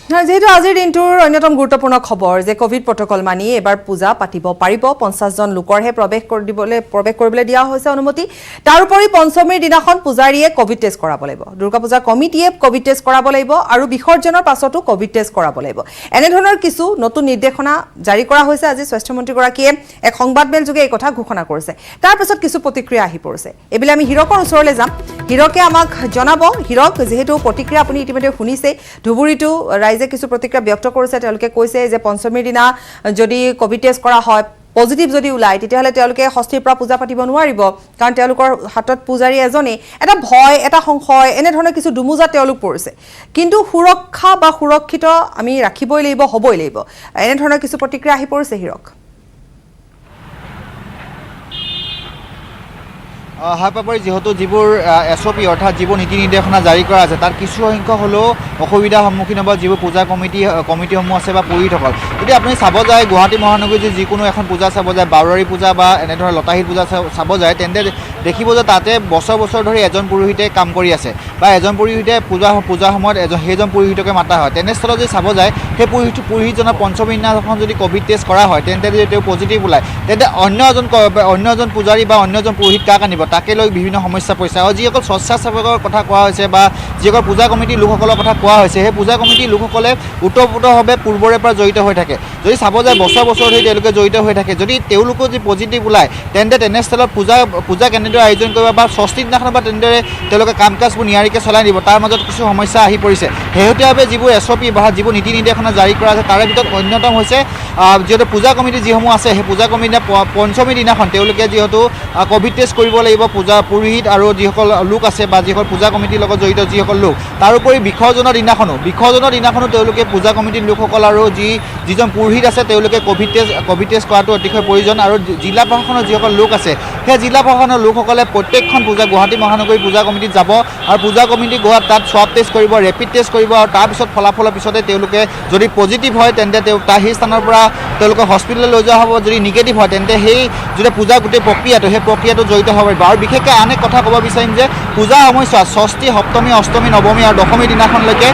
যেহেতু আজিৰ দিনটোৰ অন্যতম গুৰুত্বপূৰ্ণ খবৰ যে কোভিড প্ৰটকল মানি এবাৰ পূজা পাতিব পাৰিব 50 জন লোকৰহে প্ৰৱেশ কৰিবলৈ দিয়া হৈছে অনুমতি তাৰ উপৰি পঞ্চমীৰ দিনাখন পূজাৰীয়ে কোভিড টেষ্ট কৰাব লাগিব দুৰ্গা পূজা কমিটিয়ে কোভিড টেষ্ট কৰাব লাগিব আৰু বিসৰ্জনৰ পাছতো কোভিড টেষ্ট কৰাব লাগিব এনে ধৰণৰ কিছু নতুন নিৰ্দেশনা জাৰি কৰা হৈছে আজি স্বাস্থ্য মন্ত্ৰী গৰাকীয়ে এক সংবাদমেল যোগে এই কথা ঘোষণা কৰিছে তাৰ পিছত কিছু প্ৰতিক্ৰিয়া আহি পৰিছে এবিলে আমি হিৰকৰ ওচৰলৈ যাম হিৰকে আমাক জনাব হিৰক যেহেতু প্ৰতিক্ৰিয়া আপুনি ইতিমধ্যে শুনিছে ধুবুৰীটো ৰাইজে কিছু প্ৰতিক্ৰিয়া ব্যক্ত কৰিছে তেওঁলোকে কৈছে যে পঞ্চমীৰ দিনা যদি কোভিড টেষ্ট কৰা হয় পজিটিভ যদি ওলাই তেতিয়াহলে তেওঁলোকে ষষ্ঠীৰ পৰা পূজা পাতিব নোৱাৰিব কাৰণ তেওঁলোকৰ হাতত পূজাৰী এজনে এটা ভয় এটা সংশয় এনে ধৰণৰ কিছু দুমুজা তেওঁলোক পৰিছে কিন্তু সুৰক্ষা বা সুৰক্ষিত আমি ৰাখিবই লাগিব হ'বই লাগিব এনে ধৰণৰ কিছু প্ৰতিক্ৰিয়া আহি পৰিছে হিৰক হাইপাপৰি যেহেতু যিবোৰ এছঅপি অৰ্থাৎ যিবোৰ নীতি নিৰ্দেশনা জাৰি কৰা আছে তাৰ কিছু সংখ্যক হলেও অসুবিধাৰ সন্মুখীন হ'ব যিবোৰ পূজা কমিটিসমূহ আছে বা পুৰোহিতসকল যদি আপুনি চাব যায় গুৱাহাটী মহানগৰীত যিকোনো এখন পূজা চাব যায় বাৰোৱাৰী পূজা বা এনেধৰণৰ লতাহীত পূজা চাব যায় তেন্তে দেখিব যে তাতে বছৰ বছৰ ধৰি এজন পুৰোহিতে কাম কৰি আছে বা এজন পুৰোহিতে পূজা সময়ত সেইজন পুৰোহিতকে মাতা হয় তেনেস্থলত যদি চাব যায় সেই পুৰোহিতজনৰ পঞ্চমী দিনাখন যদি কোভিড টেষ্ট কৰা হয় তেন্তে যদি তেওঁ পজিটিভ ওলায় তেন্তে অন্য এজন পূজাৰী বা অন্য এজন পুৰোহিত কাক আনিব তাকে লৈ বিভিন্ন সমস্যা পৰিছে আৰু যিসকল স্বেচ্ছাসেৱকৰ কথা কোৱা হৈছে বা যিসকল পূজা কমিটিৰ লোকসকলৰ কথা কোৱা হৈছে সেই পূজা কমিটিৰ লোকসকলে ওতঃপ্ৰোতভাৱে পূৰ্বৰে পৰা জড়িত হৈ থাকে যদি চাব যায় বছৰ বছৰ ধৰি তেওঁলোকে জড়িত হৈ থাকে যদি তেওঁলোকো যদি পজিটিভ ওলায় তেন্তে তেনেস্থলত পূজা কেনেদৰে আয়োজন কৰিব বা ষষ্ঠী দিনাখন বা তেনেদৰে তেওঁলোকে কাম কাজবোৰ নিয়াৰিকৈ চলাই দিব তাৰ মাজত কিছু সমস্যা আহি পৰিছে শেহতীয়াভাৱে যিবোৰ এছঅপি বা যিবোৰ নীতি নিৰ্দেশনা জাৰি কৰা আছে তাৰে ভিতৰত অন্যতম হৈছে যিহেতু পূজা কমিটি যিসমূহ আছে সেই পূজা কমিটিয়ে পঞ্চমী দিনাখন তেওঁলোকে যিহেতু কোভিড টেষ্ট কৰিব লাগিব পূজা পুৰোহিত আৰু যিসকল লোক আছে বা যিসকল পূজা কমিটিৰ লগত জড়িত যিসকল লোক তাৰোপৰি বিসৰ্জনৰ দিনাখনো তেওঁলোকে পূজা কমিটিৰ লোকসকল আৰু যিজন পুৰোহিত আছে তেওঁলোকে কোভিড টেষ্ট কৰাটো অতিশয় প্ৰয়োজন আৰু জিলা প্ৰশাসনৰ যিসকল লোক আছে সেই জিলা প্ৰশাসনৰ লোকসকলে প্ৰত্যেকখন গুৱাহাটী মহানগৰী পূজা কমিটিত যাব আৰু পূজা কমিটি গোৱাত তাত স্বাব টেষ্ট কৰিব ৰেপিড টেষ্ট কৰিব আৰু তাৰপিছত ফলাফলৰ পিছতে তেওঁলোকে যদি পজিটিভ হয় তেন্তে সেই স্থানৰ পৰা তেওঁলোকে হস্পিটেললৈ লৈ যোৱা হ'ব যদি নিগেটিভ হয় তেন্তে সেই যদি পূজা গোটেই প্ৰক্ৰিয়াটো জড়িত হ'ব পাৰিব আৰু বিশেষকৈ আন এক কথা ক'ব বিচাৰিম যে পূজা সময়ছোৱাত ষষ্ঠী সপ্তমী অষ্টমী নৱমী আৰু দশমী দিনাখনলৈকে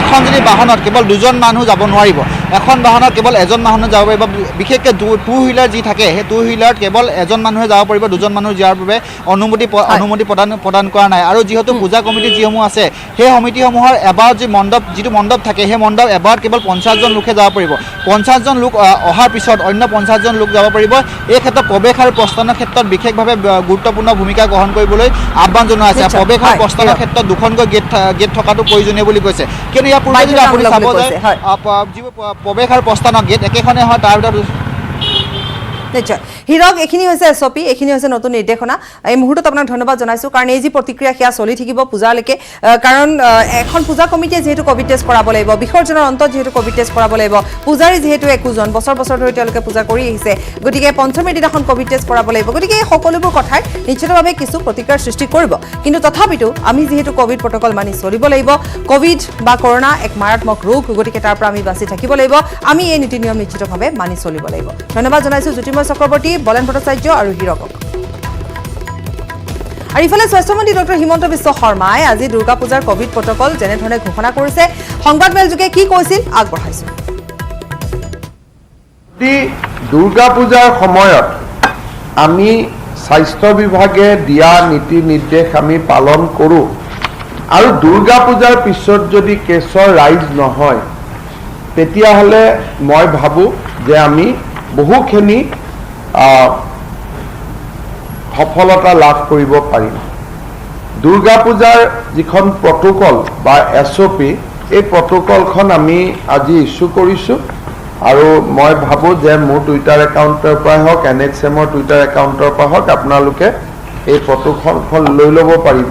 এখন যদি বাহনত কেৱল দুজন মানুহ যাব নোৱাৰিব এখন বাহনত কেৱল এজন মানুহ যাব পাৰিব বিশেষকৈ টু হুইলাৰ যি থাকে সেই টু হুইলাৰত কেৱল এজন মানুহে যাব পাৰিব দুজন মানুহ যোৱাৰ বাবে অনুমতি প্ৰদান কৰা নাই আৰু যিহেতু পূজা কমিটি যিসমূহ আছে সেই সমিতিসমূহৰ এবাৰত যিটো মণ্ডপ থাকে সেই মণ্ডপ এবাৰত কেৱল 50 জন লোকহে যাব পাৰিব 50 জন লোক অহাৰ পিছত অন্য 50 জন লোক যাব পাৰিব এই ক্ষেত্ৰত প্ৰৱেশ আৰু প্ৰস্থানৰ ক্ষেত্ৰত বিশেষভাৱে গুৰুত্বপূৰ্ণ ভূমিকা গ্ৰহণ কৰিবলৈ আহ্বান জনোৱা হৈছে প্ৰৱেশ আৰু প্ৰস্থানৰ ক্ষেত্ৰত দুখনকৈ গেট থকাটো প্ৰয়োজনীয় বুলি কৈছে কিন্তু ইয়াৰ পূৰ্বে যদি আপুনি চাব যায় যিবোৰ প্ৰৱেশ আৰু প্ৰস্থানৰ গেট একেখনে হয় তাৰ ভিতৰত নিশ্চয় হিৰক এইখিনি হৈছে এছঅপি এইখিনি হৈছে নতুন নিৰ্দেশনা এই মুহূৰ্তত আপোনাক ধন্যবাদ জনাইছো কাৰণ এই যি প্ৰতিক্ৰিয়া সেয়া চলি থাকিব পূজালৈকে কাৰণ এখন পূজা কমিটিয়ে যেহেতু কোভিড টেষ্ট কৰাব লাগিব বিসৰ্জনৰ অন্তত যেহেতু কোভিড টেষ্ট কৰাব লাগিব পূজাৰী যেহেতু একোজন বছৰ ধৰি তেওঁলোকে পূজা কৰি আহিছে গতিকে পঞ্চমীৰ দিনাখন কোভিড টেষ্ট কৰাব লাগিব গতিকে এই সকলোবোৰ কথাই নিশ্চিতভাৱে কিছু প্ৰতিক্ৰিয়াৰ সৃষ্টি কৰিব কিন্তু তথাপিতো আমি যেহেতু কোভিড প্ৰটকল মানি চলিব লাগিব কোভিড বা কৰোনা এক মাৰাত্মক ৰোগ গতিকে তাৰ পৰা আমি বাচি থাকিব লাগিব আমি এই নীতি নিয়ম নিশ্চিতভাৱে মানি চলিব লাগিব ধন্যবাদ জনাইছো জ্যোতিৰ্ময় চক্ৰৱৰ্তী বলেন ভট্টাচাৰ্য আৰু হিৰকক আৰু ইফালে স্বাস্থ্যমন্ত্ৰী ডক্টৰ হিমন্ত বিশ্ব শৰ্মাই আজি দুৰ্গা পূজাৰ কোভিড প্ৰটকল যেনেধৰণে ঘোষণা কৰিছে সংবাদমেল যোগে কি কৈছিল আগবঢ়াইছো দুৰ্গা পূজাৰ সময়ত আমি স্বাস্থ্য বিভাগে দিয়া নীতি নিৰ্দেশ আমি পালন কৰোঁ আৰু দুৰ্গা পূজাৰ পিছত যদি কেছৰ ৰাইজ নহয় তেতিয়াহ'লে মই ভাবোঁ যে আমি বহুখিনি সফলতা লাভ কৰিব পাৰিম দুৰ্গা পূজাৰ যিখন প্ৰট'কল বা এছঅপি এই প্ৰট'কলখন আমি আজি ইছ্যু কৰিছোঁ আৰু মই ভাবোঁ যে মোৰ টুইটাৰ একাউণ্টৰ পৰা হওক NHMৰ টুইটাৰ একাউণ্টৰ পৰা হওক আপোনালোকে এই প্ৰট'কলখন লৈ ল'ব পাৰিব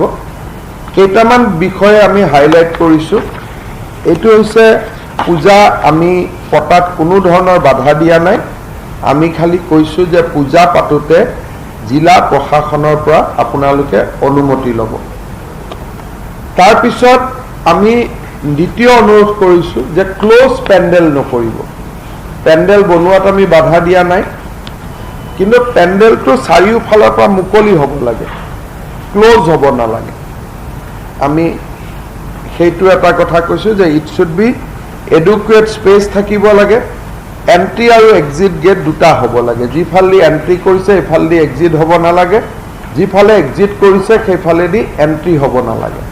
কেইটামান বিষয়ে আমি হাইলাইট কৰিছোঁ এইটো হৈছে পূজা আমি পতাত কোনো ধৰণৰ বাধা দিয়া নাই আমি খালি কৈছোঁ যে পূজা পাতোতে জিলা প্ৰশাসনৰ পৰা আপোনালোকে অনুমতি ল'ব তাৰপিছত আমি দ্বিতীয় অনুৰোধ কৰিছোঁ যে ক্লোজ পেণ্ডেল নকৰিব পেণ্ডেল বনোৱাত আমি বাধা দিয়া নাই কিন্তু পেণ্ডেলটো চাৰিওফালৰ পৰা মুকলি হ'ব লাগে ক্লোজ হ'ব নালাগে আমি সেইটো এটা কথা কৈছোঁ যে ইট শুড বি এডুকুৱেট স্পেচ থাকিব লাগে, এণ্ট্ৰি আৰু এক্সিট গেট দুটা হ'ব লাগে। যিফালেদি এণ্ট্ৰি কৰিছে সেইফালেদি এক্সিট হ'ব নালাগে, যিফালে এক্সিট কৰিছে সেইফালেদি এণ্ট্ৰি হ'ব নালাগে।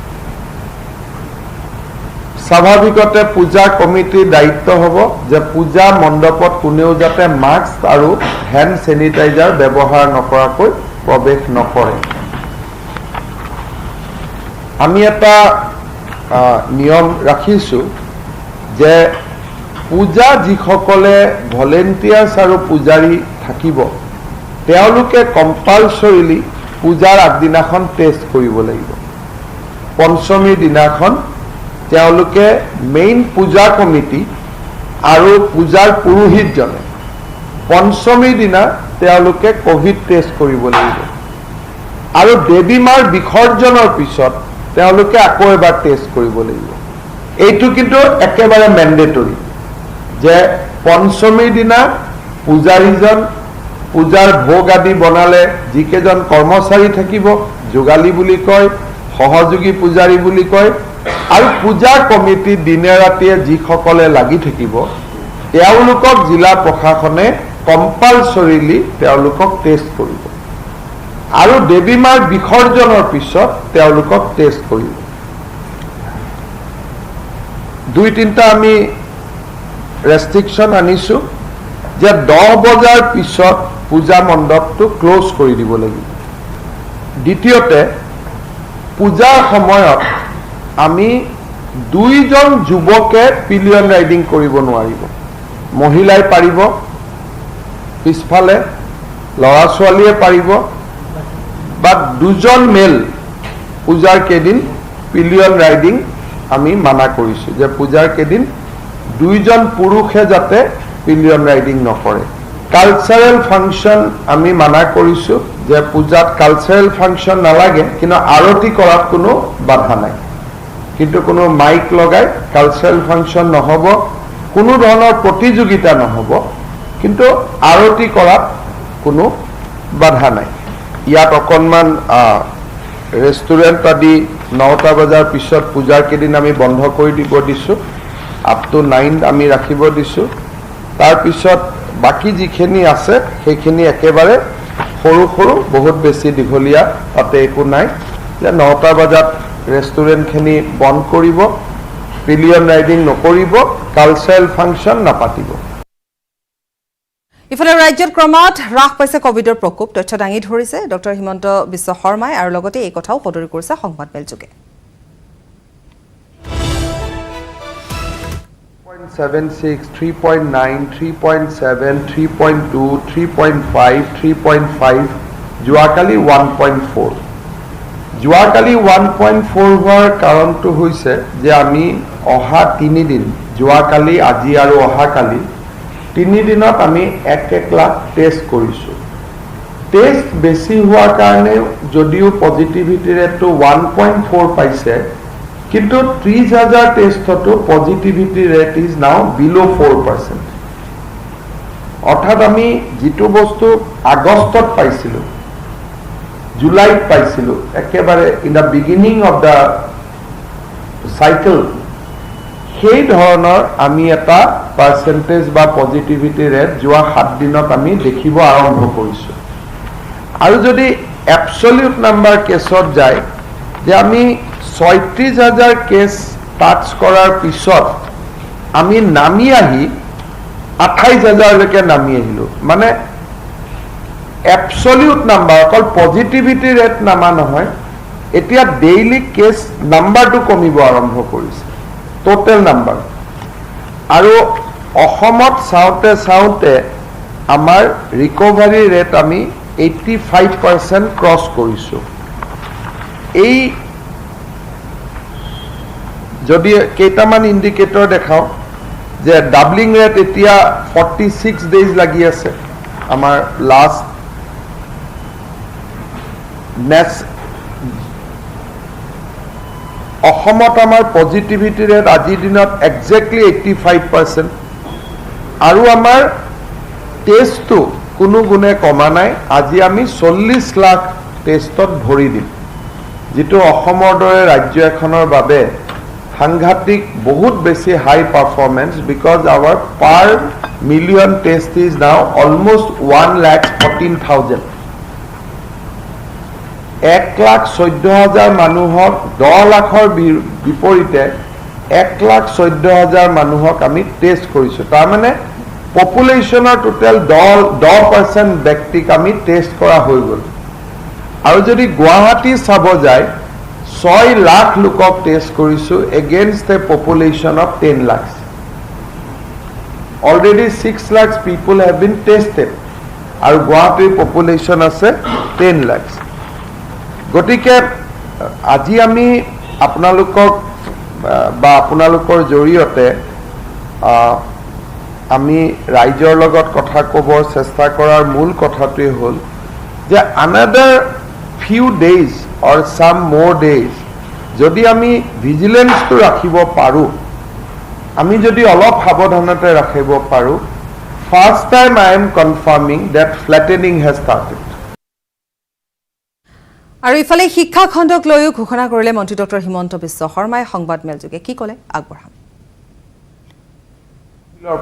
স্বাভাৱিকতে পূজা কমিটিৰ দায়িত্ব হ'ব যে পূজা মণ্ডপত কোনেও যাতে মাস্ক আৰু হেণ্ড চেনিটাইজাৰ ব্যৱহাৰ নকৰাকৈ প্ৰৱেশ নকৰে। আমি এটা নিয়ম ৰাখিছোঁ যে পূজা যিসকলে ভলেণ্টিয়াৰ্ছ আৰু পূজাৰী থাকিব তেওঁলোকে কম্পালচৰিলি পূজাৰ আগদিনাখন টেষ্ট কৰিব লাগিব। পঞ্চমীৰ দিনাখন তেওঁলোকে মেইন পূজা কমিটি আৰু পূজাৰ পুৰোহিতজনে পঞ্চমীৰ দিনা তেওঁলোকে কোভিড টেষ্ট কৰিব লাগিব আৰু দেৱী মাৰ বিসৰ্জনৰ পিছত তেওঁলোকে আকৌ এবাৰ টেষ্ট কৰিব লাগিব। এইটো কিন্তু একেবাৰে মেণ্ডেটৰী যে পঞ্চমীৰ দিনা পূজাৰীজন পূজাৰ ভোগ আদি বনালে যিকেইজন কৰ্মচাৰী থাকিব যোগালী বুলি কয়, সহযোগী পূজাৰী বুলি কয়, আৰু পূজা কমিটি দিনে ৰাতিয়ে যিসকলে লাগি থাকিব তেওঁলোকক জিলা প্ৰশাসনে কম্পালচৰিলি তেওঁলোকক টেষ্ট কৰিব আৰু দেৱী মাৰ বিসৰ্জনৰ পিছত তেওঁলোকক টেষ্ট কৰিব। 2-3টা আমি ৰেষ্ট্ৰিকশ্যন আনিছোঁ যে 10 বজাৰ পিছত পূজা মণ্ডপটো ক্ল'জ কৰি দিব লাগিব। দ্বিতীয়তে পূজাৰ সময়ত আমি 2জন যুৱকে পিলিয়ন ৰাইডিং কৰিব নোৱাৰিব। মহিলাই পাৰিব, পিছফালে ল'ৰা ছোৱালীয়ে পাৰিব, বা 2জন মেল পূজাৰ কেইদিন পিলিয়ন ৰাইডিং আমি মানা কৰিছোঁ যে পূজাৰ কেইদিন 2জন পুৰুষে যাতে পিলিয়ন ৰাইডিং নকৰে। কালচাৰেল ফাংচন আমি মানা কৰিছোঁ যে পূজাত কালচাৰেল ফাংচন নালাগে, কিন্তু আৰতি কৰাত কোনো বাধা নাই, কিন্তু কোনো মাইক লগাই কালচাৰেল ফাংচন নহ'ব, কোনো ধৰণৰ প্ৰতিযোগিতা নহ'ব, কিন্তু আৰতি কৰাত কোনো বাধা নাই। ইয়াত অকণমান ৰেষ্টুৰেণ্ট আদি 9টা বজাৰ পিছত পূজাৰ কেইদিন আমি বন্ধ কৰি দিব দিছোঁ, আপ টু 9 আমি ৰাখিব দিছোঁ। তাৰপিছত বাকী যিখিনি আছে সেইখিনি একেবাৰে সৰু সৰু, বহুত বেছি দীঘলীয়া তাতে একো নাই, যে 9টা বজাত ৰেষ্টুৰেণ্টখিনি বন্ধ কৰিব, পিলিয়ন ৰাইডিং নকৰিব, কালচাৰেল ফাংচন নাপাতিব। ইফালে ৰাজ্যত ক্ৰমাৎ হ্ৰাস পাইছে কভিডৰ প্ৰকোপ। তথ্য দাঙি ধৰিছে ডক্টৰ হিমন্ত বিশ্ব শৰ্মাই আৰু লগতে এই কথাও সদৰি কৰিছে সংবাদমেলযোগে। 3.76, 3.9, 3.7, 3.2, 3.5, 3.5, যোৱাকালি 1.4। যোৱাকালি 1.4 হোৱাৰ কাৰণটো হৈছে যে আমি অহা 3 দিন, যোৱাকালি, আজি আৰু অহাকালি 3 দিনত আমি 1 লাখ টেষ্ট কৰিছোঁ। টেষ্ট বেছি হোৱাৰ কাৰণে যদিও পজিটিভিটি ৰেটটো 1.4 পাইছে, কিন্তু 30,000 টেষ্টতো পজিটিভিটি ৰেট ইজ নাও বিল' 4%। অৰ্থাৎ আমি যিটো বস্তু আগষ্টত পাইছিলোঁ, জুলাইত পাইছিলোঁ, একেবাৰে in the beginning of the cycle, সেই ধৰণৰ আমি এটা পাৰ্চেণ্টেজ বা পজিটিভিটি ৰেট যোৱা 7 দিনত আমি দেখিব আৰম্ভ কৰিছোঁ। আৰু যদি এবছলিউট নাম্বাৰ কেছত যায়, যে আমি 36,000 কেছ টাচ কৰাৰ পিছত আমি নামি আহি 28,000লৈকে নামি আহিলোঁ। মানে এবছলিউট নাম্বাৰ, অকল পজিটিভিটি ৰেট নামা নহয়, এতিয়া ডেইলি কেছ নাম্বাৰটো কমিব আৰম্ভ কৰিছে, টোটেল নাম্বাৰ। আৰু অসমত চাওঁতে চাওঁতে আমাৰ ৰিকভাৰী ৰেট আমি 85% ক্ৰছ কৰিছোঁ। এই যদি কেইটামান ইণ্ডিকেটৰ দেখাওঁ, যে ডাবলিং ৰেট এতিয়া 46 ডেইজ লাগি আছে। আমাৰ লাষ্ট অসমত আমাৰ পজিটিভিটি ৰেট আজিৰ দিনত একজেক্টলি 85%। আৰু আমাৰ টেষ্টটো কোনো গুণে কমা নাই। আজি আমি 40 লাখ টেষ্টত ভৰি দিম, যিটো অসমৰ দৰে ৰাজ্য এখনৰ বাবে সাংঘাতিক বহুত বেছি high performance because our per million test is now almost 1,14,000 1,14,000 মানুহক 10 লাখৰ বিপৰীতে 1,14,000 মানুহক আমি টেষ্ট কৰিছোঁ তাৰমানে পপুলেশ্যনৰ টোটেল 10% ব্যক্তিক আমি টেষ্ট কৰা হৈ গ'ল আৰু যদি গুৱাহাটী চাব যায় 6 লাখ লোকক টেষ্ট কৰিছোঁ against A population of 10 lakh already 6 lakh people have been tested আৰু গুৱাহাটীৰ পপুলেশ্যন আছে 10 লাখ গতিকে আজি আমি আপোনালোকক বা আপোনালোকৰ জৰিয়তে আমি ৰাইজৰ লগত কথা ক'বৰ চেষ্টা কৰাৰ মূল কথাটোৱে হ'ল যে another few days or some more days যদি আমি ভিজিলেন্সটো ৰাখিব পাৰোঁ আমি যদি অলপ সাৱধানতা ৰাখিব পাৰোঁ first time I am confirming that flattening has started আৰু ইফালে শিক্ষা খণ্ডক লৈও ঘোষণা কৰিলে মন্ত্ৰী ডক্টৰ হিমন্ত বিশ্ব শৰ্মাই সংবাদমেলযোগে কি ক'লে আগবঢ়াম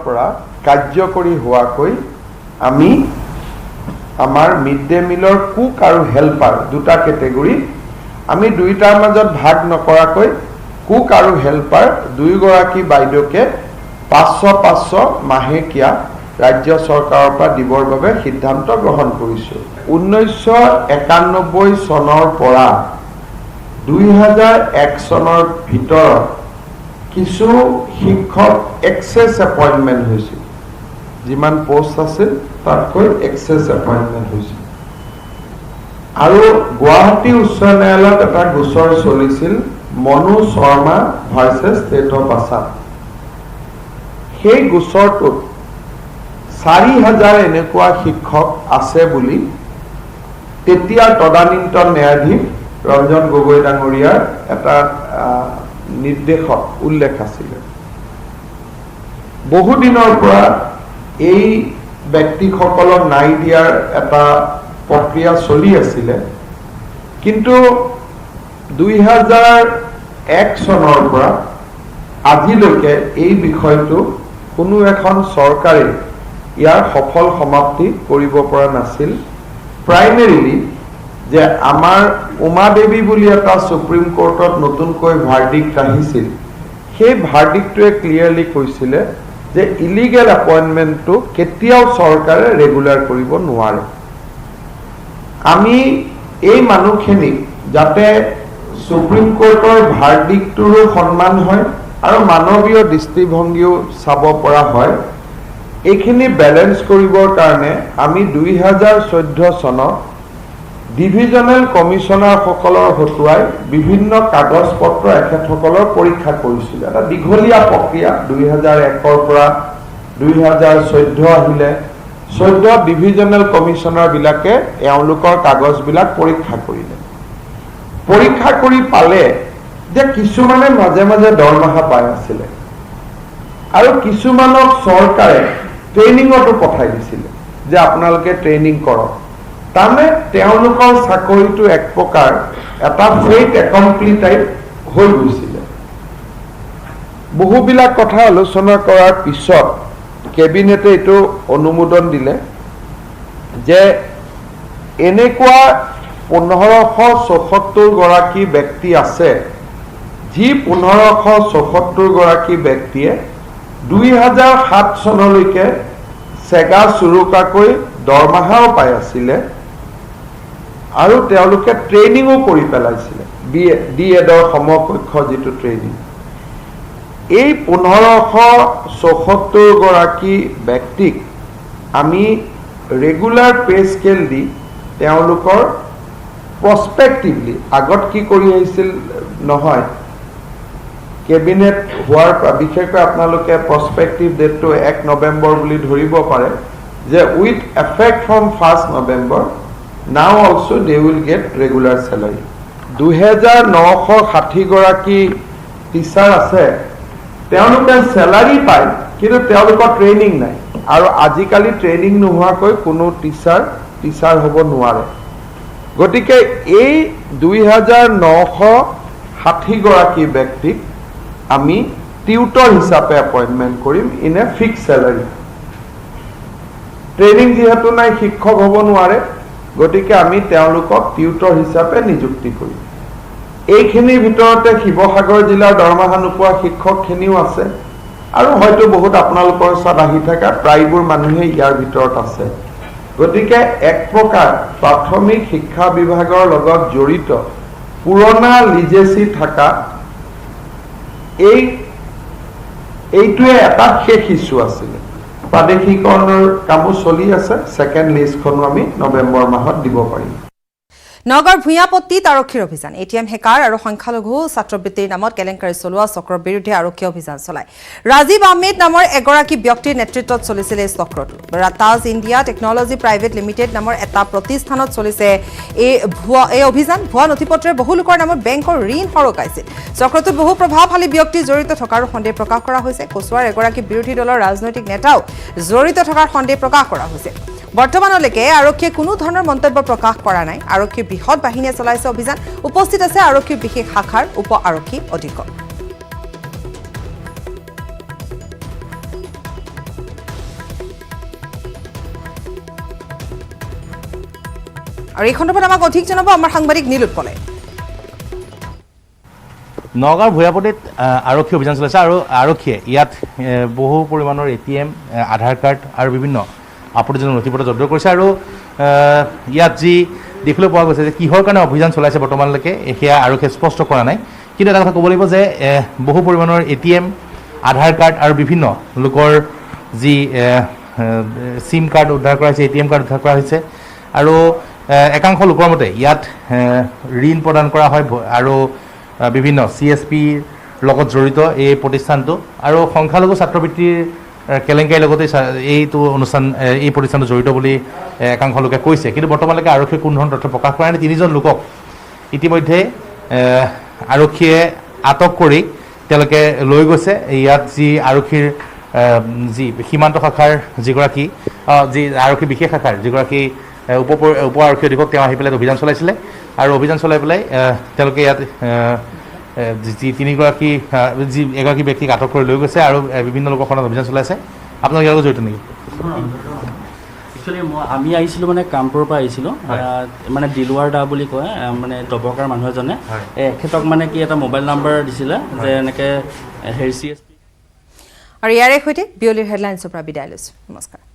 পৰা কাৰ্যকৰী হোৱাকৈ আমি আমাৰ মিড ডে মিলৰ কুক আৰু হেল্পাৰ দুটা কেটেগৰী আমি দুইটাৰ মাজত ভাগ নকৰাকৈ কুক আৰু হেল্পাৰ দুইগৰাকী বাইদেউকে 500 মাহেকীয়া ৰাজ্য চৰকাৰৰ পৰা দিবৰ বাবে সিদ্ধান্ত গ্ৰহণ কৰিছোঁ 1991 চনৰ পৰা 2001 চনৰ ভিতৰত কিছু শিক্ষক এক্সেছ এপইণ্টমেণ্ট হৈছিল যিমান পোষ্ট আছিল তাতকৈ এক্সেছ এপইণ্টমেণ্ট হৈছিল আৰু গুৱাহাটী উচ্চ ন্যায়ালয়ত এটা গোচৰ চলিছিল Manu Sharma versus state of Assam সেই গোচৰটোত 4,000 এনেকুৱা শিক্ষক আছে বুলি তেতিয়া তদানীন্তন ন্যায়াধীশ ৰঞ্জন গগৈ ডাঙৰীয়াৰ এটা নিৰ্দেশত উল্লেখ আছিল বহু দিনৰ পৰা এই ব্যক্তিসকলক নাই দিয়াৰ এটা প্ৰক্ৰিয়া চলি আছিল কিন্তু 2001 চনৰ পৰা আজিলৈকে এই বিষয়টো কোনো এখন চৰকাৰে ইয়াৰ সফল সমাপ্তি কৰিব পৰা নাছিল প্ৰাইমেৰিলি যে আমাৰ উমা দেৱী বুলি এটা সুপ্ৰিম কোৰ্টত নতুনকৈ ভাৰ্ডিক্ট আহিছিল সেই ভাৰ্ডিক্টটোৱে ক্লিয়াৰলি কৈছিলে যে ইলিগেল এপইণ্টমেণ্টটো কেতিয়াও চৰকাৰে ৰেগুলাৰ কৰিব নোৱাৰে আমি এই মানুহখিনিক যাতে সুপ্ৰিম কোৰ্টৰ ভাৰ্ডিক্টটোৰো সন্মান হয় আৰু মানৱীয় দৃষ্টিভংগীও চাব পৰা হয় এইখিনি বেলেন্স কৰিবৰ কাৰণে আমি 2014 চনত ডিভিজনেল কমিশনাৰসকলৰ হতুৱাই বিভিন্ন কাগজ পত্ৰ এখেতসকলৰ পৰীক্ষা কৰিছিল এটা দীঘলীয়া প্ৰক্ৰিয়া 2001 পৰা 2014 আহিলে 14 ডিভিজনেল কমিশনাৰ বিলাকে এওঁলোকৰ কাগজবিলাক পৰীক্ষা কৰিলে পৰীক্ষা কৰি পালে যে কিছুমানে মাজে মাজে দৰমহা পাই আছিলে আৰু কিছুমানক চৰকাৰে ট্ৰেইনিঙতো পঠাই দিছিলে যে আপোনালোকে ট্ৰেইনিং কৰক তাৰমানে তেওঁলোকৰ চাকৰিটো এক প্ৰকাৰ এটা ফেইট একমপ্লিট টাইপ হৈ গৈছিলে বহুবিলাক কথা আলোচনা কৰাৰ পিছত কেবিনেটে এইটো অনুমোদন দিলে যে এনেকুৱা 1574 গৰাকী ব্যক্তি আছে যি 1574 গৰাকী ব্যক্তিয়ে 2007 চনলৈকে সেগা চুৰুকাকৈ দৰমহাও পাই আছিলে আৰু তেওঁলোকে ট্ৰেইনিংও কৰি পেলাইছিলে ডিএডৰ সমকক্ষ যিটো ট্ৰেইনিং এই 1574 গৰাকী ব্যক্তিক আমি ৰেগুলাৰ পে স্কেল দি তেওঁলোকৰ প্ৰস্পেক্টিভলি আগত কি কৰি আহিছিল নহয় কেবিনেট হোৱাৰ বিশেষকৈ আপোনালোকে প্ৰস্পেক্টিভ ডেটটো 1 নৱেম্বৰ বুলি ধৰিব পাৰে যে উইথ এফেক্ট ফ্ৰম 1 নৱেম্বৰ নাও also they will get regular স্যালাৰি 2960 গৰাকী টিচাৰ আছে তেওঁলোকে স্যালাৰি পায় কিন্তু তেওঁলোকৰ ট্ৰেইনিং নাই আৰু আজিকালি ট্ৰেইনিং নোহোৱাকৈ কোনো টিচাৰ হ'ব নোৱাৰে গতিকে এই 2960 গৰাকী ব্যক্তিক আমি টিউটৰ হিচাপে এপইণ্টমেণ্ট কৰিম in a fix salary training যিহেতু নাই শিক্ষক হ'ব নোৱাৰে গতিকে আমি তেওঁলোকক টিউটৰ হিচাপে নিযুক্তি কৰিম এইখিনিৰ ভিতৰতে শিৱসাগৰ জিলাৰ দৰমহা নোপোৱা শিক্ষকখিনিও আছে আৰু হয়তো বহুত আপোনালোকৰ ওচৰত আহি থকা প্ৰায়বোৰ মানুহে ইয়াৰ ভিতৰত আছে গতিকে এক প্ৰকাৰ প্ৰাথমিক শিক্ষা বিভাগৰ লগত জড়িত পুৰণা লিজেসি থকা এইটোৱে এটা শেষ ইছ্যু আছিল প্ৰাদেশিকৰণৰ কামো চলি আছে সেকেন্ড লিষ্টখনো আমি নৱেম্বৰ মাহত দিব পাৰিম নগৰ ভূঞাপট্টিত আৰক্ষীৰ অভিযান এটিএম হেকাৰ আৰু সংখ্যালঘু ছাত্ৰবৃত্তিৰ নামত কেলেংকাৰী চলোৱা চক্ৰৰ বিৰুদ্ধে আৰক্ষী অভিযান চলায় ৰাজীৱ আহমেদ নামৰ এগৰাকী ব্যক্তিৰ নেতৃত্বত চলিছিল এই চক্ৰটো Taj India technology private limited নামৰ এটা প্ৰতিষ্ঠানত চলিছে এই অভিযান ভুৱা নথিপত্ৰে বহু লোকৰ নামত বেংকৰ ঋণ সৰকাইছিল চক্ৰটোত বহু প্ৰভাৱশালী ব্যক্তি জড়িত থকাৰ সন্দেহ প্ৰকাশ কৰা হৈছে কচুৱাৰ এগৰাকী বিৰোধী দলৰ ৰাজনৈতিক নেতাও জড়িত থকাৰ সন্দেহ প্ৰকাশ কৰা হৈছে বৰ্তমানলৈকে আৰক্ষীয়ে কোনো ধৰণৰ মন্তব্য প্ৰকাশ কৰা নাই আৰক্ষীৰ বৃহৎ বাহিনীয়ে চলাইছে অভিযান উপস্থিত আছে আৰক্ষীৰ বিশেষ শাখাৰ উপ আৰক্ষী অধীক্ষক আৰু এই সন্দৰ্ভত আমাক অধিক জনাব আমাৰ সাংবাদিক নীলোৎপলে নগাঁৱৰ ভূঞাপট্টিত আৰক্ষী অভিযান চলাইছে আৰু আৰক্ষীয়ে ইয়াত বহু পৰিমাণৰ এটিএম আধাৰ কাৰ্ড আৰু বিভিন্ন আপত্তিজনক নথিপত্ৰ জব্দ কৰিছে আৰু ইয়াত যি দেখিবলৈ পোৱা গৈছে যে কিহৰ কাৰণে অভিযান চলাইছে বৰ্তমানলৈকে সেয়া আৰক্ষীয়ে স্পষ্ট কৰা নাই কিন্তু এটা কথা ক'ব লাগিব যে বহু পৰিমাণৰ এটিএম আধাৰ কাৰ্ড আৰু বিভিন্ন লোকৰ যি সিম কাৰ্ড উদ্ধাৰ কৰা হৈছে এটিএম কাৰ্ড উদ্ধাৰ কৰা হৈছে আৰু একাংশ লোকৰ মতে ইয়াত ঋণ প্ৰদান কৰা হয় আৰু বিভিন্ন CSPৰ লগত জড়িত এই প্ৰতিষ্ঠানটো আৰু সংখ্যালঘু ছাত্ৰবৃত্তিৰ কেলেংকাৰীৰ লগতে এইটো অনুষ্ঠান এই প্ৰতিষ্ঠানটো জড়িত বুলি একাংশ লোকে কৈছে কিন্তু বৰ্তমানলৈকে আৰক্ষীয়ে কোনো ধৰণৰ তথ্য প্ৰকাশ কৰা নাই তিনিজন লোকক ইতিমধ্যে আৰক্ষীয়ে আটক কৰি তেওঁলোকে লৈ গৈছে ইয়াত যি আৰক্ষীৰ যি সীমান্ত শাখাৰ যিগৰাকী যি আৰক্ষী বিশেষ শাখাৰ যিগৰাকী উপ আৰক্ষী অধীক্ষক তেওঁ আহি পেলাই অভিযান চলাইছিলে আৰু অভিযান চলাই পেলাই তেওঁলোকে ইয়াত যি তিনিগৰাকী যি এগৰাকী ব্যক্তিক আটক কৰি লৈ গৈছে আৰু বিভিন্ন লোকৰ খনত অভিযান চলাইছে আপোনালোক ইয়াৰ লগত জড়িত নেকি একচুৱেলি আমি আহিছিলোঁ মানে কামপুৰৰ পৰা আহিছিলোঁ মানে দিলৱাৰ দা বুলি কয় মানে দবকাৰ মানুহ এজনে এখেতক মানে কি এটা মোবাইল নাম্বাৰ দিছিলে যে এনেকৈ হেৰি CSP আৰু ইয়াৰে সৈতে বিয়লিৰ হেডলাইনছৰ পৰা বিদায় লৈছোঁ নমস্কাৰ